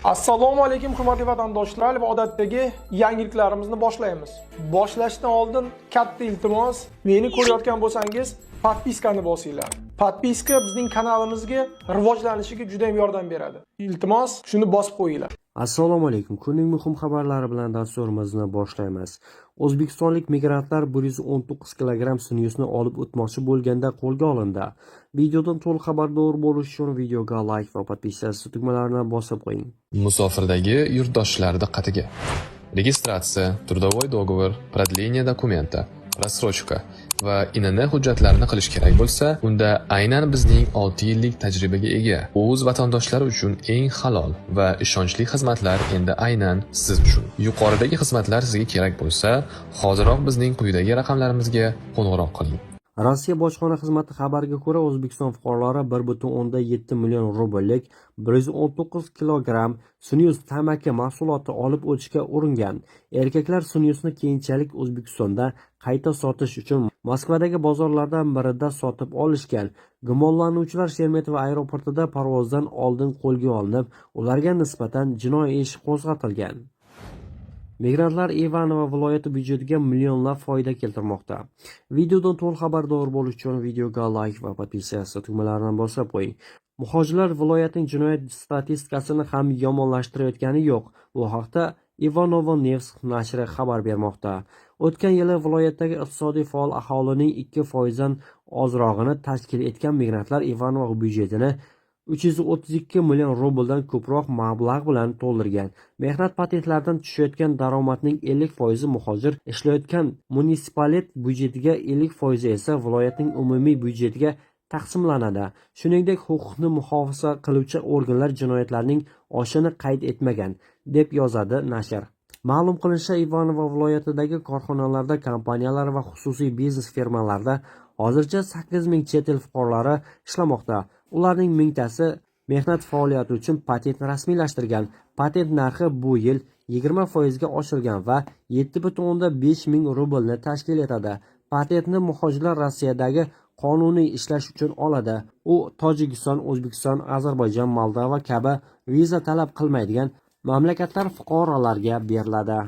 Assalomu alaykum hurmatli vatandoshlar va odatdagi yangiliklarimizni boshlaymiz. Boshlashdan oldin katta iltimos, meni ko'rayotgan bo'lsangiz, podpiskani bosinglar. Podpiska bizning kanalimizga rivojlanishiga juda ham yordam beradi. Iltimos, shuni bosib qo'yinglar. Assalomu alaykum. Kunning muhim xabarlari bilan dasturimizni boshlaymiz. O'zbekistonlik migrantlar 119 kg sinusni olib o'tmoqchi bo'lganda qo'lga olindi. Videodan to'liq xabardor bo'lish uchun videoga like va podpisatsiya tugmalarini bosib qo'ying. Musofirdagi yurtdoshlar diqqatiga. Registratsiya, трудовой договор, продление dokumenta, рассрочка va INN hujjatlarini qilish kerak bo'lsa, unda aynan bizning 6 yillik tajribaga ega o'z vatandoshlari uchun eng halol va ishonchli xizmatlar endi aynan siz uchun. Yuqoridagi xizmatlar sizga kerak bo'lsa, hoziroq bizning quyidagi raqamlarimizga qo'ng'iroq qiling. Rossiya bojxona xizmati xabariga ko'ra, O'zbekiston fuqarolari 1,7 million rubllik 119 kg sinus tamaki mahsuloti olib o'tishga uringan. Erkaklar sinusni keyinchalik O'zbekistonda qayta sotish uchun Moskvadagi bozorlardan birida sotib olishgan. Gumonlanuvchilar Sheremetyevo aeroportida parvozdan oldin qo'lga olinib, ularga nisbatan jinoiy ish qo'zg'atilgan. Migrantlar Ivanovo viloyati byudjetiga millionlab foyda keltirmoqda. Videodan to'liq xabardor bo'lish uchun videoga like va podpisatsiya tugmalarini bosib qo'ying. Muhojirlar viloyatining jinoyat statistikasini ham yomonlashtirayotgani yo'q. Bu haqda Ivanovo News nashri xabar bermoqda. O'tgan yili viloyatdagi iqtisodiy faol aholining 2% dan ozrog'ini tashkil etgan migrantlar Ivanovo byudjetini 332 million rubldan ko'proq mablag' bilan to'ldirgan. Mehnat patentlaridan tushayotgan daromadning 50% muhojir ishlayotgan munitsipalitet byudjetiga, 50% esa viloyatning umumiy byudjetiga taqsimlanadi. Shuningdek, huquqni muhofaza qiluvchi organlar jinoyatlarning oshini qayd etmagan, deb yozadi nashr. Ma'lum qilinishicha, Ivanovo viloyatidagi korxonalarda, kompaniyalar va xususiy biznes firmalarda hozircha 8000 chet el fuqarolari ishlamoqda. Ularning mingtasi mehnat faoliyati uchun patentni rasmiylashtirgan. Patent narxi bu yil 20% ga oshirilgan va 7,5 ming rublni tashkil etadi. Patentni muhojirlar Rossiyadagi qonuniy ishlash uchun oladi. U Tojikiston, O'zbekiston, Ozarbayjon, Moldova kabi viza talab qilmaydigan mamlakatlar fuqarolariga beriladi.